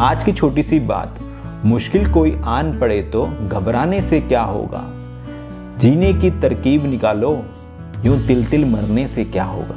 आज की छोटी सी बात, मुश्किल कोई आन पड़े तो घबराने से क्या होगा, जीने की तरकीब निकालो, यूं तिल तिल मरने से क्या होगा।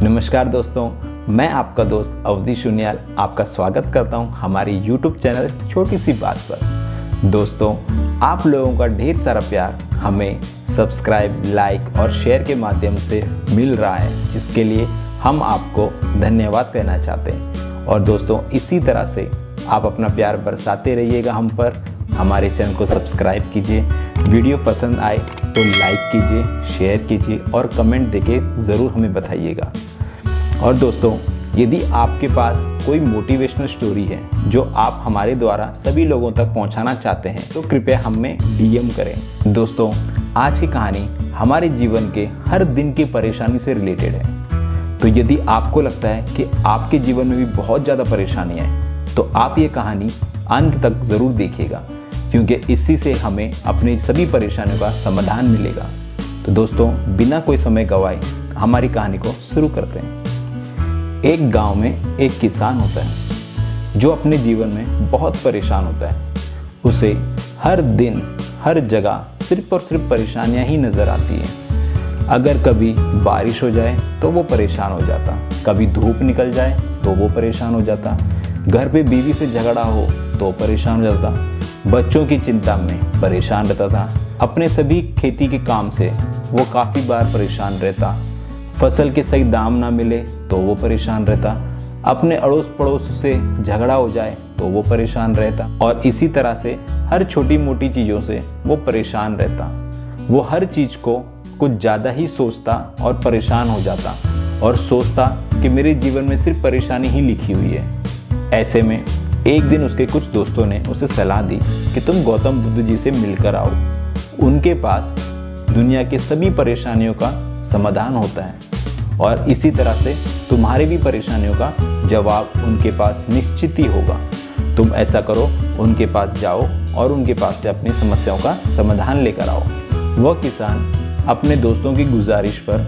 नमस्कार दोस्तों, मैं आपका दोस्त अवधि शुन्याल आपका स्वागत करता हूं हमारे YouTube चैनल छोटी सी बात पर। दोस्तों, आप लोगों का ढेर सारा प्यार हमें सब्सक्राइब, लाइक और शेयर के माध्यम से मिल रहा है, जिसके लिए हम आपको धन्यवाद कहना चाहते हैं। और दोस्तों, इसी तरह से आप अपना प्यार बरसाते रहिएगा हम पर। हमारे चैनल को सब्सक्राइब कीजिए, वीडियो पसंद आए तो लाइक कीजिए, शेयर कीजिए और कमेंट देके ज़रूर हमें बताइएगा। और दोस्तों, यदि आपके पास कोई मोटिवेशनल स्टोरी है जो आप हमारे द्वारा सभी लोगों तक पहुंचाना चाहते हैं तो कृपया हमें DM करें। दोस्तों, आज की कहानी हमारे जीवन के हर दिन की परेशानी से रिलेटेड है। तो यदि आपको लगता है कि आपके जीवन में भी बहुत ज़्यादा परेशानी है तो आप ये कहानी अंत तक ज़रूर देखिएगा, क्योंकि इसी से हमें अपनी सभी परेशानियों का समाधान मिलेगा। तो दोस्तों, बिना कोई समय गवाए हमारी कहानी को शुरू करते हैं। एक गांव में एक किसान होता है जो अपने जीवन में बहुत परेशान होता है। उसे हर दिन हर जगह सिर्फ और सिर्फ परेशानियां ही नज़र आती हैं। अगर कभी बारिश हो जाए तो वो परेशान हो जाता, कभी धूप निकल जाए तो वो परेशान हो जाता, घर पे बीवी से झगड़ा हो तो परेशान हो जाता, बच्चों की चिंता में परेशान रहता था, अपने सभी खेती के काम से वो काफ़ी बार परेशान रहता, फसल के सही दाम ना मिले तो वो परेशान रहता, अपने अड़ोस पड़ोस से झगड़ा हो जाए तो वो परेशान रहता, और इसी तरह से हर छोटी मोटी चीज़ों से वो परेशान रहता। वो हर चीज़ को कुछ ज़्यादा ही सोचता और परेशान हो जाता और सोचता कि मेरे जीवन में सिर्फ परेशानी ही लिखी हुई है। ऐसे में एक दिन उसके कुछ दोस्तों ने उसे सलाह दी कि तुम गौतम बुद्ध जी से मिलकर आओ, उनके पास दुनिया के सभी परेशानियों का समाधान होता है और इसी तरह से तुम्हारी भी परेशानियों का जवाब उनके पास निश्चित ही होगा। तुम ऐसा करो, उनके पास जाओ और उनके पास से अपनी समस्याओं का समाधान लेकर आओ। वह किसान अपने दोस्तों की गुजारिश पर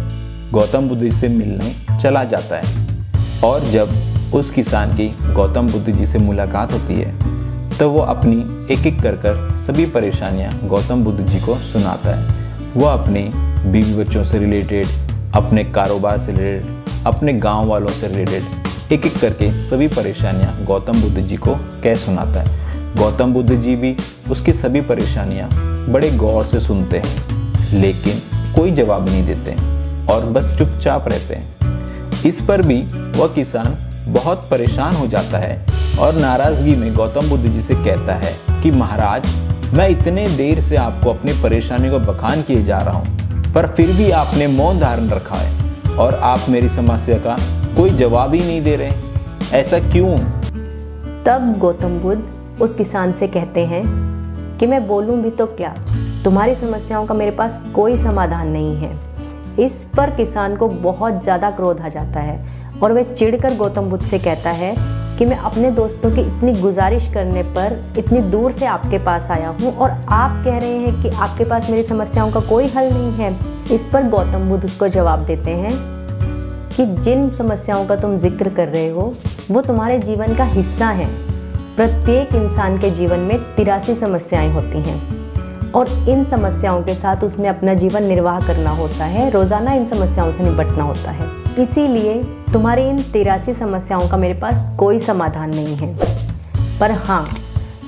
गौतम बुद्ध जी से मिलने चला जाता है, और जब उस किसान की गौतम बुद्ध जी से मुलाकात होती है तो वो अपनी एक एक कर सभी परेशानियां गौतम बुद्ध जी को सुनाता है। वह अपने बीवी बच्चों से रिलेटेड, अपने कारोबार से रिलेटेड, अपने गांव वालों से रिलेटेड एक एक करके सभी परेशानियां गौतम बुद्ध जी को कह सुनाता है। गौतम बुद्ध जी भी उसकी सभी परेशानियां बड़े गौर से सुनते हैं, लेकिन कोई जवाब नहीं देते और बस चुपचाप रहते हैं। इस पर भी वह किसान बहुत परेशान हो जाता है और नाराज़गी में गौतम बुद्ध जी से कहता है कि महाराज, मैं इतने देर से आपको अपनी परेशानी को बखान किए जा रहा हूँ, पर फिर भी आपने मौन धारण रखा है और आप मेरी समस्या का कोई जवाब ही नहीं दे रहे। ऐसा क्यों? तब गौतम बुद्ध उस किसान से कहते हैं कि मैं बोलूं भी तो क्या, तुम्हारी समस्याओं का मेरे पास कोई समाधान नहीं है। इस पर किसान को बहुत ज़्यादा क्रोध आ जाता है और वह चिढ़कर गौतम बुद्ध से कहता है कि मैं अपने दोस्तों की इतनी गुजारिश करने पर इतनी दूर से आपके पास आया हूँ और आप कह रहे हैं कि आपके पास मेरी समस्याओं का कोई हल नहीं है। इस पर गौतम बुद्ध उसको जवाब देते हैं कि जिन समस्याओं का तुम जिक्र कर रहे हो वो तुम्हारे जीवन का हिस्सा है। प्रत्येक इंसान के जीवन में 83 समस्याएं होती हैं और इन समस्याओं के साथ उसने अपना जीवन निर्वाह करना होता है, रोज़ाना इन समस्याओं से निपटना होता है। इसीलिए तुम्हारी इन 83 समस्याओं का मेरे पास कोई समाधान नहीं है। पर हाँ,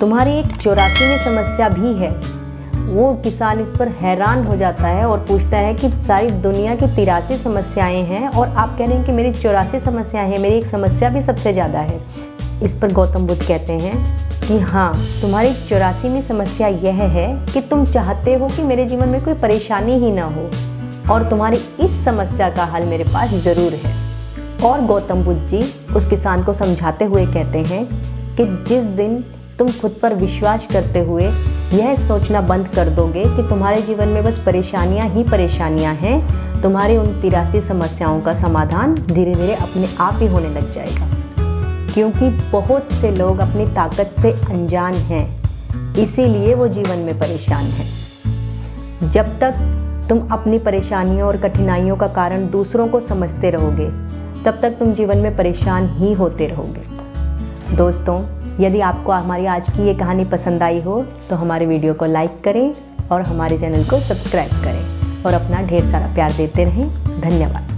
तुम्हारी एक 84वीं समस्या भी है। वो किसान इस पर हैरान हो जाता है और पूछता है कि सारी दुनिया की 83 समस्याएं हैं और आप कह रहे हैं कि मेरी 84 समस्याएं हैं, मेरी एक समस्या भी सबसे ज़्यादा है। इस पर गौतम बुद्ध कहते हैं कि हाँ, तुम्हारी 84वीं समस्या यह है कि तुम चाहते हो कि मेरे जीवन में कोई परेशानी ही ना हो, और तुम्हारी इस समस्या का हल मेरे पास ज़रूर है। और गौतम बुद्ध जी उस किसान को समझाते हुए कहते हैं कि जिस दिन तुम खुद पर विश्वास करते हुए यह सोचना बंद कर दोगे कि तुम्हारे जीवन में बस परेशानियां ही परेशानियां हैं, तुम्हारी उन 83 समस्याओं का समाधान धीरे धीरे अपने आप ही होने लग जाएगा। क्योंकि बहुत से लोग अपनी ताकत से अनजान हैं, इसीलिए वो जीवन में परेशान हैं। जब तक तुम अपनी परेशानियों और कठिनाइयों का कारण दूसरों को समझते रहोगे, तब तक तुम जीवन में परेशान ही होते रहोगे। दोस्तों, यदि आपको हमारी आज की ये कहानी पसंद आई हो तो हमारे वीडियो को लाइक करें और हमारे चैनल को सब्सक्राइब करें और अपना ढेर सारा प्यार देते रहें। धन्यवाद।